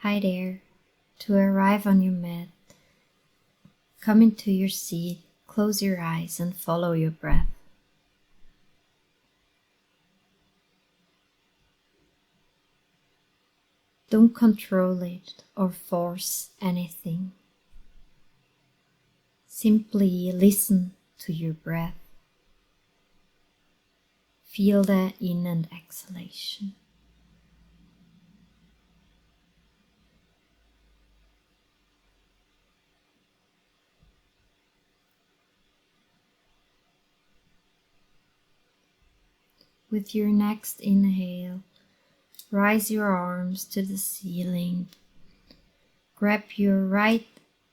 Hi there. To arrive on your mat, come into your seat, close your eyes and follow your breath. Don't control it or force anything. Simply listen to your breath. Feel the in and exhalation. With your next inhale, rise your arms to the ceiling. Grab your right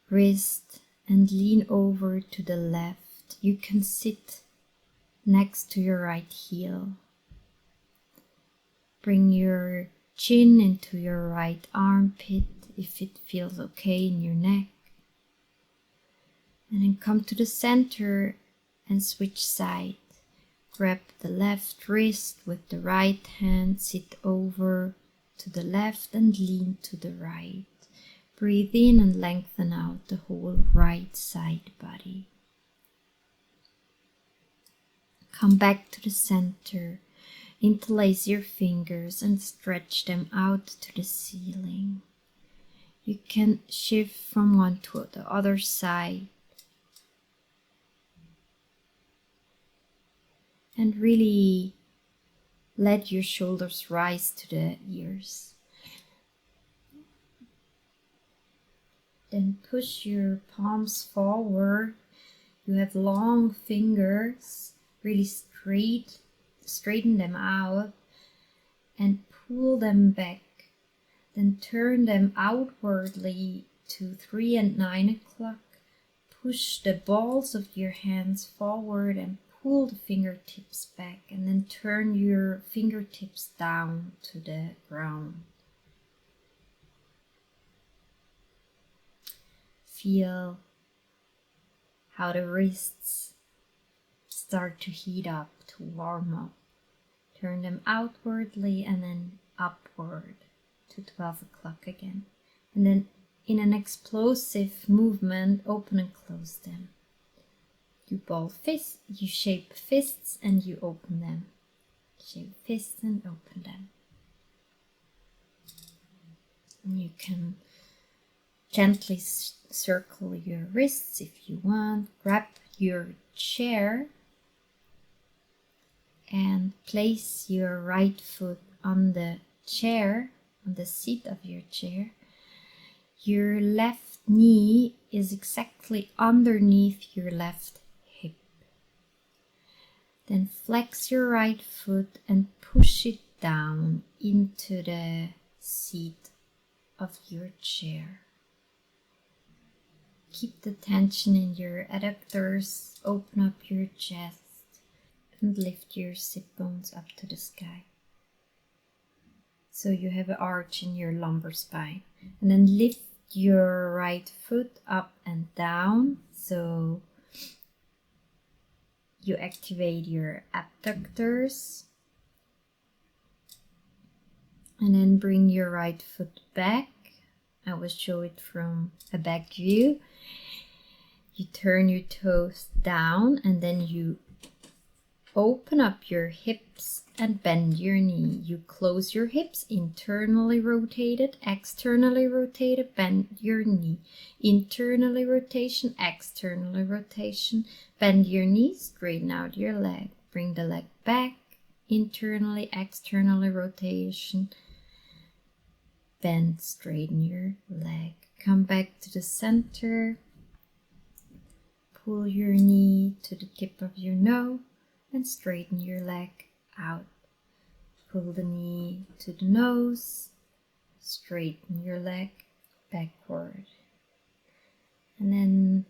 wrist and lean over to the left. You can sit next to your right heel. Bring your chin into your right armpit if it feels okay in your neck. And then come to the center and switch side. Grab the left wrist with the right hand, sit over to the left and lean to the right. Breathe in and lengthen out the whole right side body. Come back to the center. Interlace your fingers and stretch them out to the ceiling. You can shift from one to the other side. And really let your shoulders rise to the ears. Then push your palms forward. You have long fingers, really straighten them out and pull them back. Then turn them outwardly to 3 and 9 o'clock. Push the balls of your hands forward and pull the fingertips back, and then turn your fingertips down to the ground. Feel how the wrists start to heat up, to warm up. Turn them outwardly and then upward to 12 o'clock again. And then in an explosive movement, open and close them. You you shape fists and you open them. Shape fists and open them. And you can gently circle your wrists if you want. Grab your chair and place your right foot on the chair, on the seat of your chair. Your left knee is exactly underneath your left hip. Then flex your right foot and push it down into the seat of your chair. Keep the tension in your adductors, open up your chest and lift your sit bones up to the sky. So you have an arch in your lumbar spine. And then lift your right foot up and down. So you activate your abductors. And then bring your right foot back. I will show it from a back view. You turn your toes down and then you open up your hips and bend your knee. You close your hips, internally rotated, externally rotated, bend your knee. Internally rotation, externally rotation, bend your knee, straighten out your leg. Bring the leg back, internally, externally rotation, bend, straighten your leg. Come back to the center. Pull your knee to the tip of your nose and straighten your leg out. Pull the knee to the nose, straighten your leg backward. And then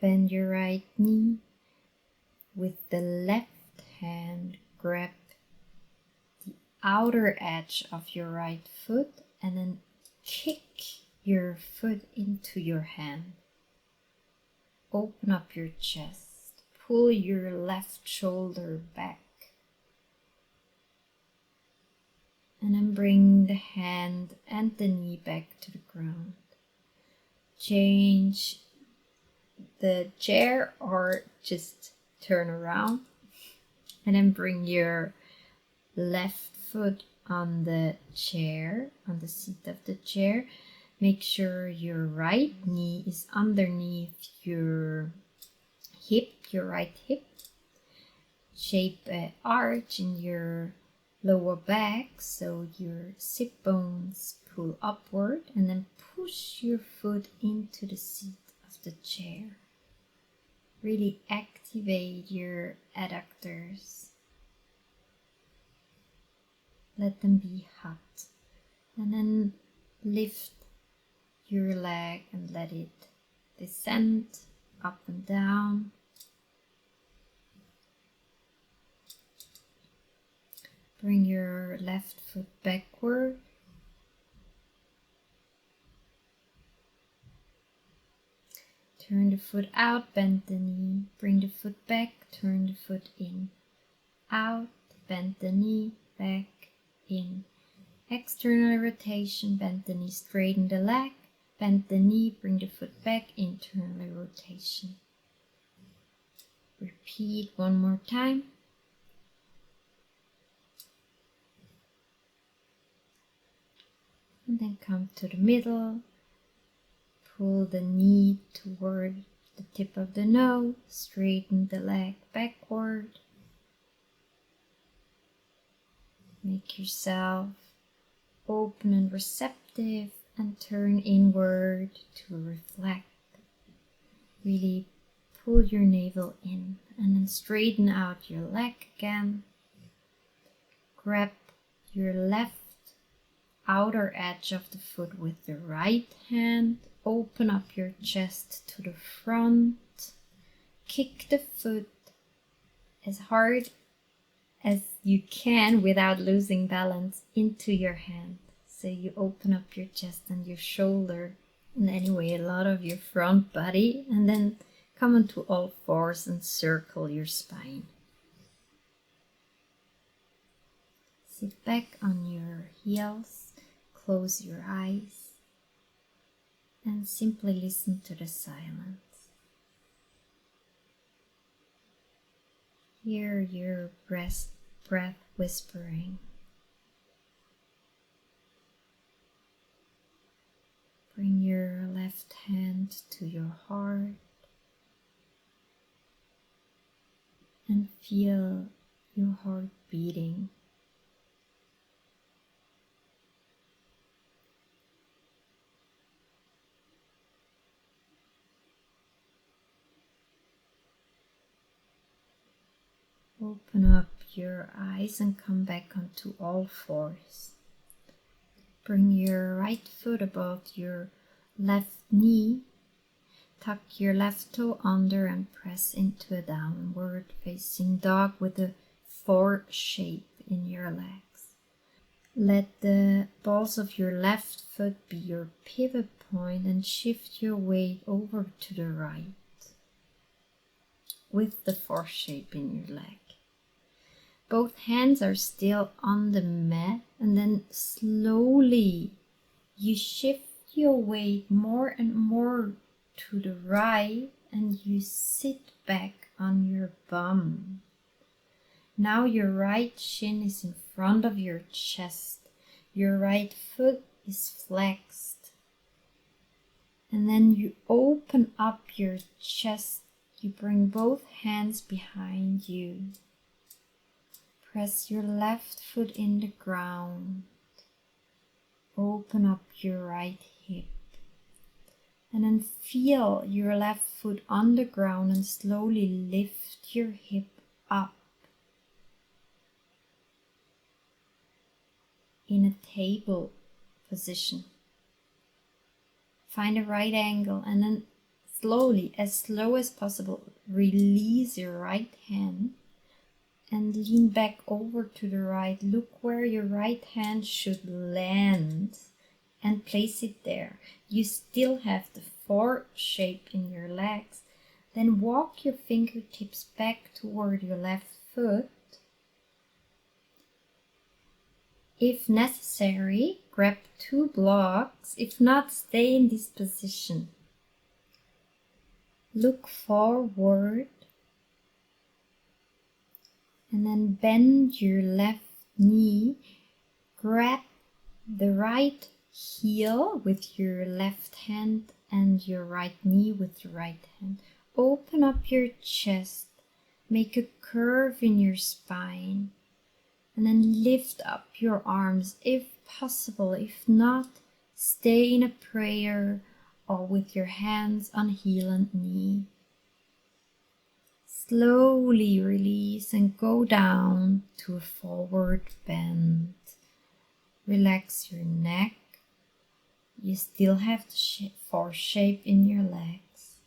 bend your right knee. With the left hand, grab the outer edge of your right foot and then kick your foot into your hand. Open up your chest. Pull your left shoulder back And then bring the hand and the knee back to the ground. Change the chair or just turn around. And then bring your left foot on the chair, on the seat of the chair. Make sure your right knee is underneath your hip, your right hip. Shape an arch in your lower back so your sit bones pull upward, and then push your foot into the seat of the chair. Really activate your adductors. Let them be hot. And then lift your leg and let it descend up and down. Bring your left foot backward. Turn the foot out, bend the knee, bring the foot back, turn the foot in, out, bend the knee, back, in. External rotation, bend the knee, straighten the leg, bend the knee, bring the foot back, internal rotation. Repeat one more time. And then come to the middle. Pull the knee toward the tip of the nose. Straighten the leg backward. Make yourself open and receptive and turn inward to reflect. Really pull your navel in and then straighten out your leg again. Grab your left outer edge of the foot with the right hand. Open up your chest to the front. Kick the foot as hard as you can without losing balance into your hand. So you open up your chest and your shoulder, and anyway a lot of your front body, and then come onto all fours and circle your spine. Sit back on your heels, close your eyes, and simply listen to the silence. Hear your breath whispering. Bring your left hand to your heart and feel your heart beating. Open up your eyes and come back onto all fours. Bring your right foot above your left knee. Tuck your left toe under and press into a downward facing dog with a 4 shape in your legs. Let the balls of your left foot be your pivot point and shift your weight over to the right with the 4 shape in your leg. Both hands are still on the mat, and then slowly you shift your weight more and more to the right and you sit back on your bum. Now your right shin is in front of your chest. Your right foot is flexed. And then you open up your chest. You bring both hands behind you. Press your left foot in the ground. Open up your right hip. And then feel your left foot on the ground and slowly lift your hip up in a table position. Find a right angle and then slowly, as slow as possible, release your right hand and lean back over to the right. Look where your right hand should land and place it there. You still have the 4 shape in your legs. Then walk your fingertips back toward your left foot. If necessary, grab 2 blocks. If not, stay in this position. Look forward and then bend your left knee. Grab the right heel with your left hand and your right knee with your right hand. Open up your chest. Make a curve in your spine. And then lift up your arms if possible. If not, stay in a prayer or with your hands on heel and knee. Slowly release and go down to a forward bend. Relax your neck. You still have the force shape in your legs.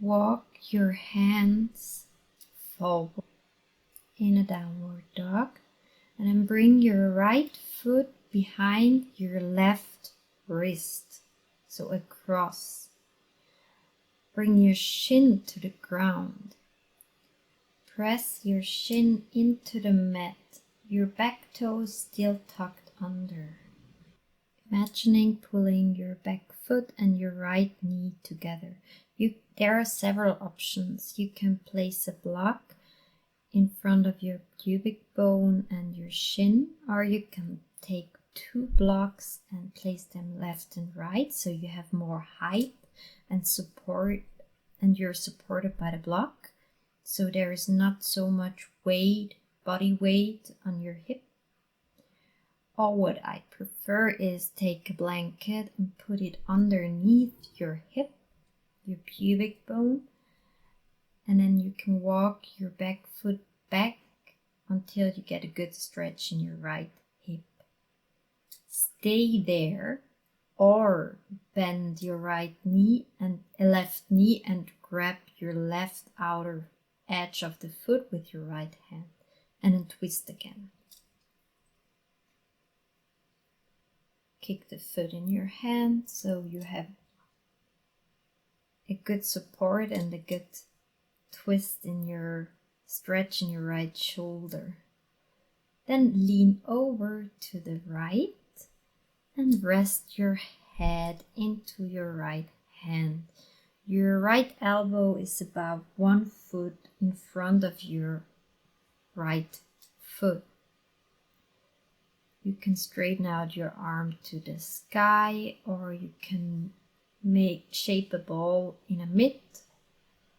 Walk your hands forward in a downward dog and then bring your right foot behind your left wrist, so across. Bring your shin to the ground. Press your shin into the mat, your back toes still tucked under. Imagining pulling your back foot and your right knee together. There are several options. You can place a block in front of your pubic bone and your shin, or you can take 2 blocks and place them left and right so you have more height and support, and you're supported by the block, so there is not so much weight, body weight on your hip. Or what I prefer is take a blanket and put it underneath your hip, your pubic bone, and then you can walk your back foot back until you get a good stretch in your right hip. Stay there, or bend your right knee and left knee and grab your left outer edge of the foot with your right hand and then twist again. Kick the foot in your hand so you have a good support and a good twist in your stretch in your right shoulder. Then lean over to the right and rest your head into your right hand. Your right elbow is about 1 foot in front of your right foot. You can straighten out your arm to the sky, or you can shape a ball in a mitt.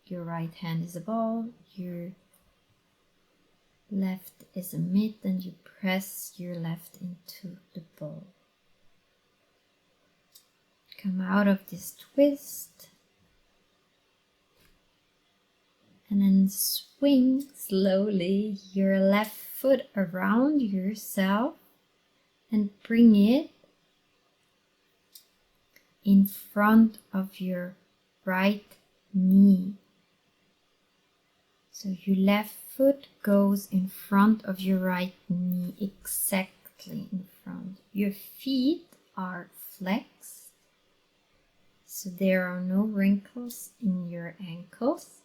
Your right hand is a ball, your left is a mitt, and you press your left into the ball. Come out of this twist and then swing slowly your left foot around yourself and bring it in front of your right knee. So your left foot goes in front of your right knee, exactly in front. Your feet are flexed, so there are no wrinkles in your ankles.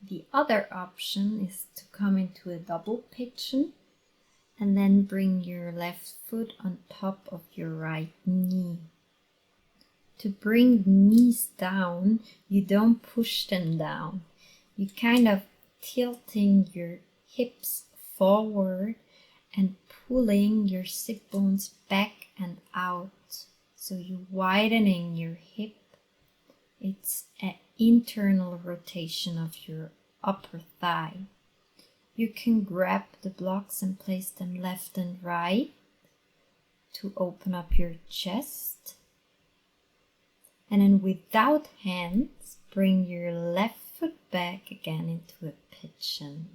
The other option is to come into a double pigeon and then bring your left foot on top of your right knee. To bring the knees down, you don't push them down. You kind of tilting your hips forward and pulling your sit bones back and out. So you're widening your hip. It's an internal rotation of your upper thigh. You can grab the blocks and place them left and right to open up your chest. And then without hands, bring your left foot back again into a pigeon.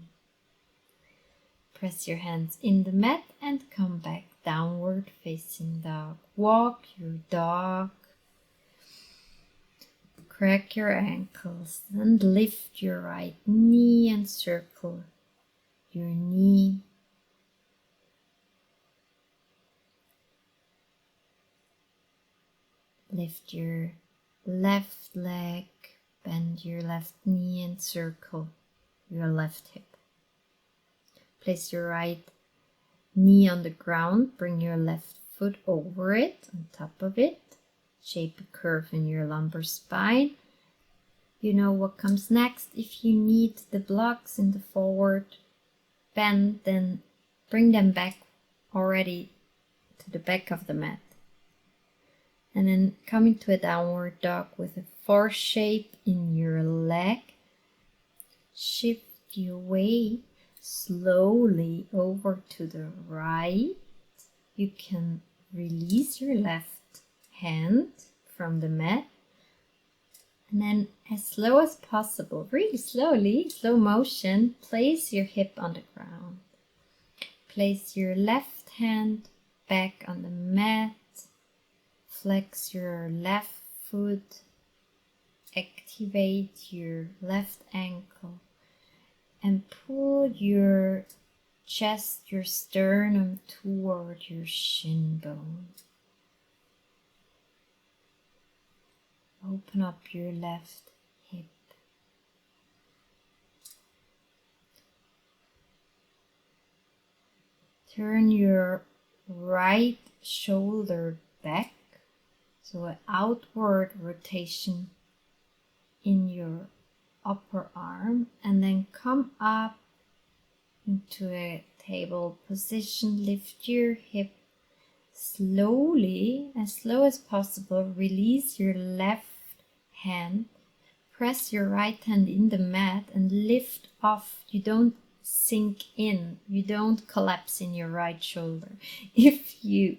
Press your hands in the mat and come back downward facing dog. Walk your dog. Crack your ankles and lift your right knee and circle your knee. Lift your left leg, bend your left knee and circle your left hip. Place your right knee on the ground, bring your left foot over it, on top of it. Shape a curve in your lumbar spine. You know what comes next. If you need the blocks in the forward bend, then bring them back already to the back of the mat. And then come into a downward dog with a 4 shape in your leg. Shift your weight slowly over to the right. You can release your left hand from the mat. And then as slow as possible, really slowly, slow motion, place your hip on the ground. Place your left hand back on the mat. Flex your left foot. Activate your left ankle. And pull your chest, your sternum toward your shin bone. Open up your left hip. Turn your right shoulder back, so an outward rotation in your upper arm, and then come up into a table position. Lift your hip slowly, as slow as possible. Release your left hand, press your right hand in the mat and lift off. You don't sink in, you don't collapse in your right shoulder. If you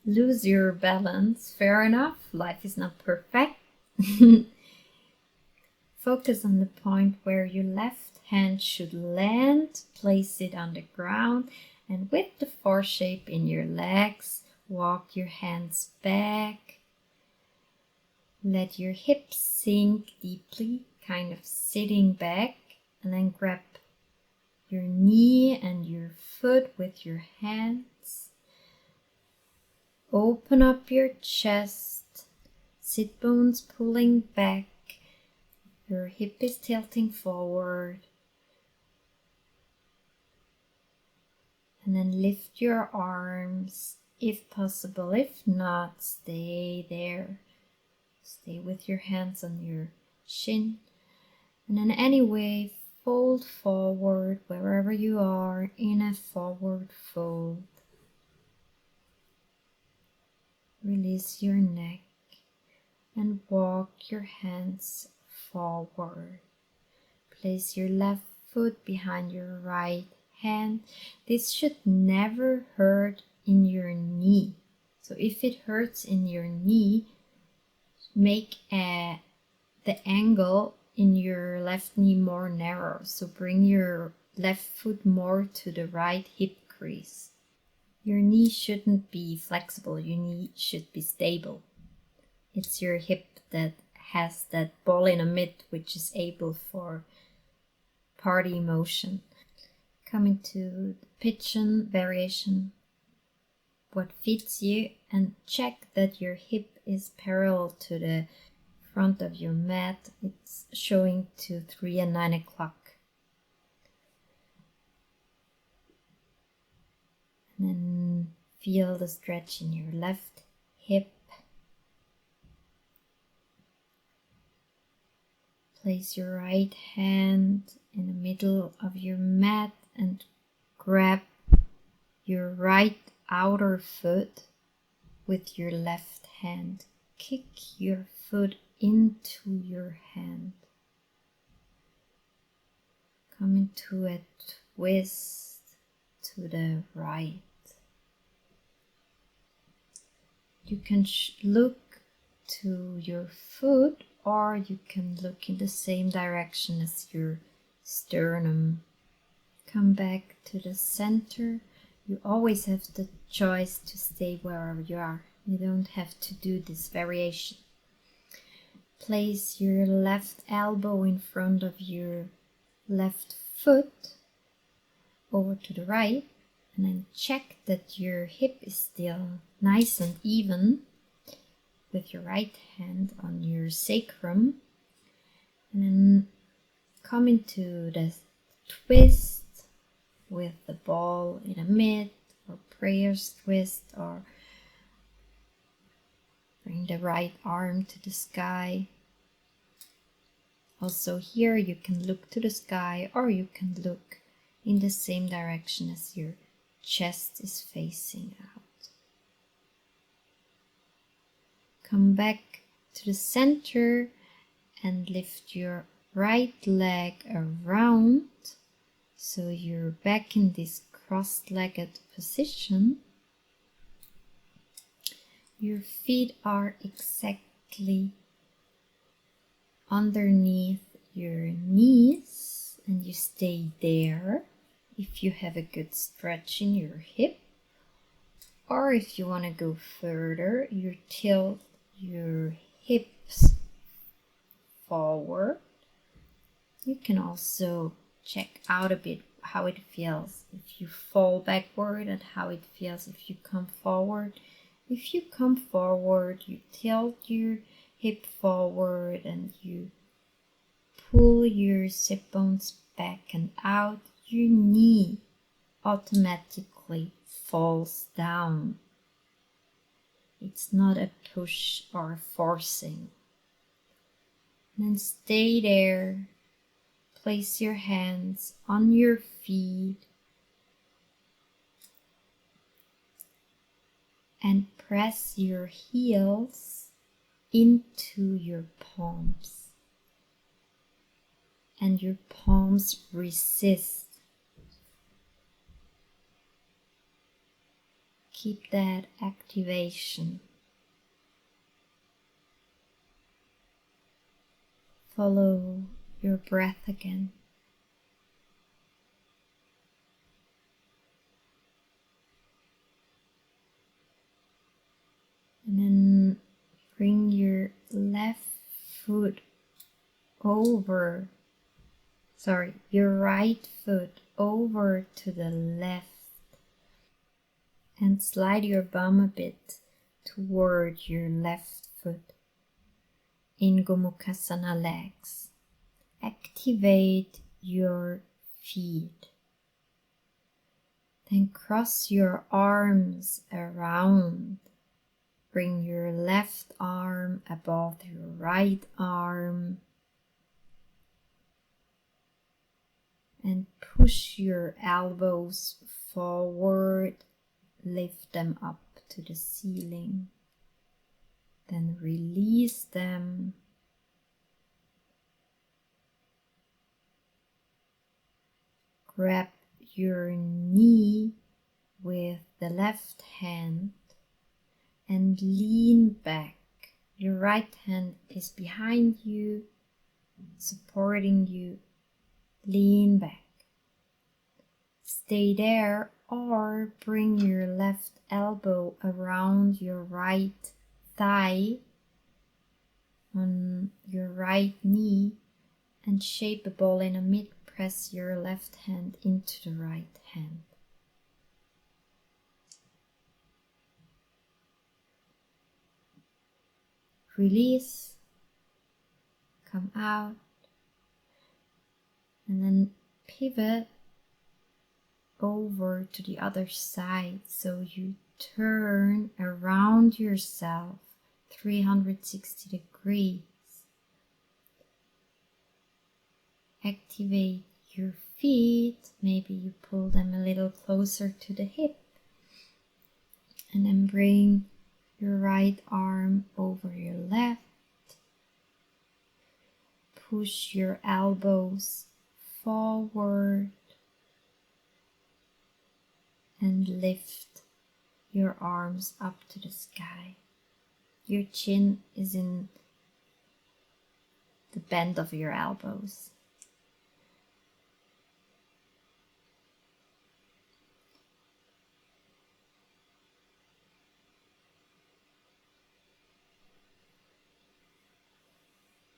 lose your balance, fair enough, life is not perfect. Focus on the point where your left hand should land, place it on the ground, and with the 4 shape in your legs, walk your hands back. Let your hips sink deeply, kind of sitting back, and then grab your knee and your foot with your hands. Open up your chest, sit bones pulling back, your hip is tilting forward. And then lift your arms if possible. If not, stay there. Stay with your hands on your shin. And then anyway, fold forward wherever you are in a forward fold. Release your neck and walk your hands forward. Place your left foot behind your right hand. This should never hurt in your knee. So if it hurts in your knee, make the angle in your left knee more narrow. So bring your left foot more to the right hip crease. Your knee shouldn't be flexible. Your knee should be stable. It's your hip that has that ball in the mid, which is able for party motion. Coming to the pigeon variation, what fits you, and check that your hip is parallel to the front of your mat. It's showing to 3 and 9 o'clock. And then feel the stretch in your left hip. Place your right hand in the middle of your mat and grab your right outer foot with your left hand. Kick your foot into your hand. Come into a twist to the right. You can look to your foot, or you can look in the same direction as your sternum. Come back to the center. You always have the choice to stay wherever you are. You don't have to do this variation. Place your left elbow in front of your left foot over to the right, and then check that your hip is still nice and even with your right hand on your sacrum. And then come into the twist with the ball in the mid, or prayers twist, or bring the right arm to the sky. Also here you can look to the sky, or you can look in the same direction as your chest is facing out. Come back to the center and lift your right leg around so you're back in this cross-legged position. Your feet are exactly underneath your knees and you stay there if you have a good stretch in your hip, or if you want to go further, you tilt your hips forward. You can also check out a bit how it feels if you fall backward and how it feels if you come forward. If you come forward, you tilt your hip forward and you pull your sit bones back and out, your knee automatically falls down. It's not a push or a forcing. And then stay there. Place your hands on your feet and press your heels into your palms. And your palms resist. Keep that activation. Follow your breath again. And then bring your left foot over, your right foot over to the left and slide your bum a bit toward your left foot in Gomukhasana legs. Activate your feet. Then cross your arms around. Bring your left arm above your right arm and push your elbows forward. Lift them up to the ceiling. Then release them. Grab your knee with the left hand and lean back. Your right hand is behind you, supporting you. Lean back. Stay there or bring your left elbow around your right thigh on your right knee and shape a ball in the mid. Press your left hand into the right hand. Release, come out, and then pivot over to the other side. So you turn around yourself 360 degrees. Activate your feet. Maybe you pull them a little closer to the hip. And then bring your right arm over your left. Push your elbows forward. And lift your arms up to the sky. Your chin is in the bend of your elbows.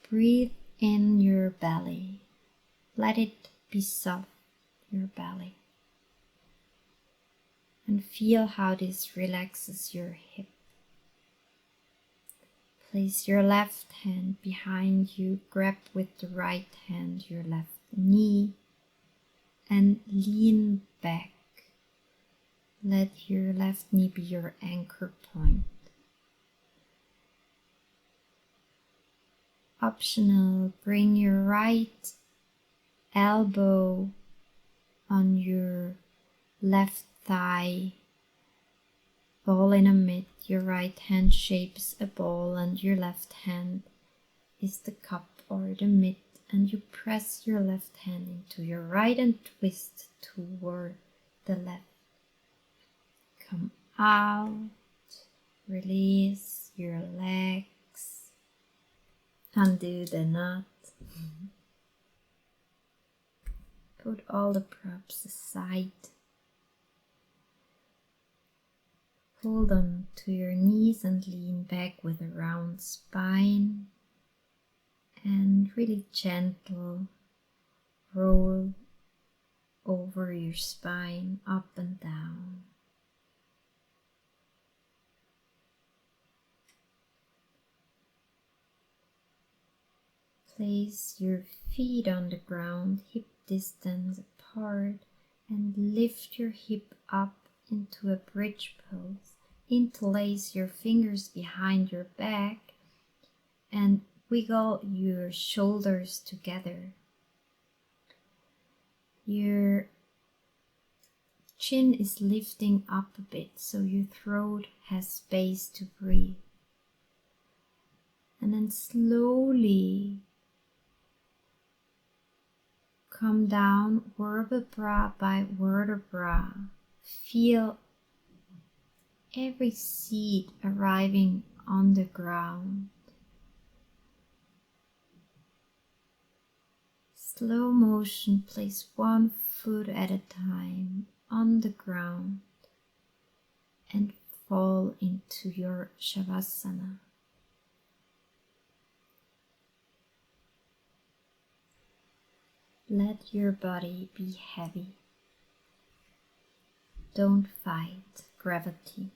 Breathe in your belly. Let it be soft, your belly. And feel how this relaxes your hip. Place your left hand behind you. Grab with the right hand your left knee. and lean back. Let your left knee be your anchor point. Optional, bring your right elbow on your left thigh, ball in a mid. Your right hand shapes a ball and your left hand is the cup or the mid, and you press your left hand into your right and twist toward the left. Come out, release your legs, undo the knot. Put all the props aside. Hold on to your knees and lean back with a round spine. And really gentle roll over your spine, up and down. Place your feet on the ground, hip distance apart, and lift your hip up into a bridge pose. Interlace your fingers behind your back and wiggle your shoulders together. Your chin is lifting up a bit so your throat has space to breathe. And then slowly come down vertebra by vertebra. Feel every seed arriving on the ground. Slow motion, place one foot at a time on the ground and fall into your Shavasana. Let your body be heavy. Don't fight gravity.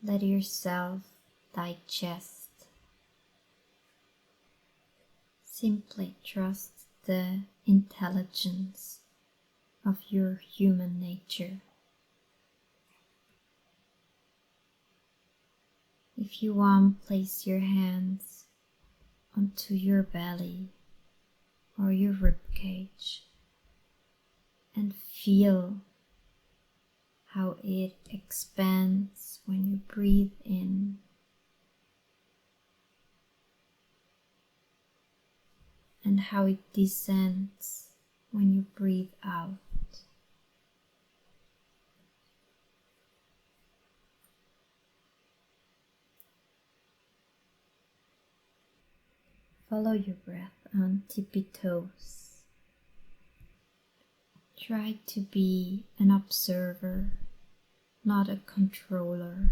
Let yourself digest. Simply trust the intelligence of your human nature. If you want, place your hands onto your belly or your rib cage and feel how it expands when you breathe in and how it descends when you breathe out. Follow your breath on tippy toes. Try to be an observer, not a controller.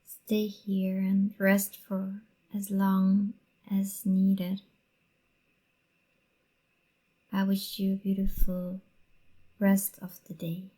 Stay here and rest for as long as needed. I wish you a beautiful rest of the day.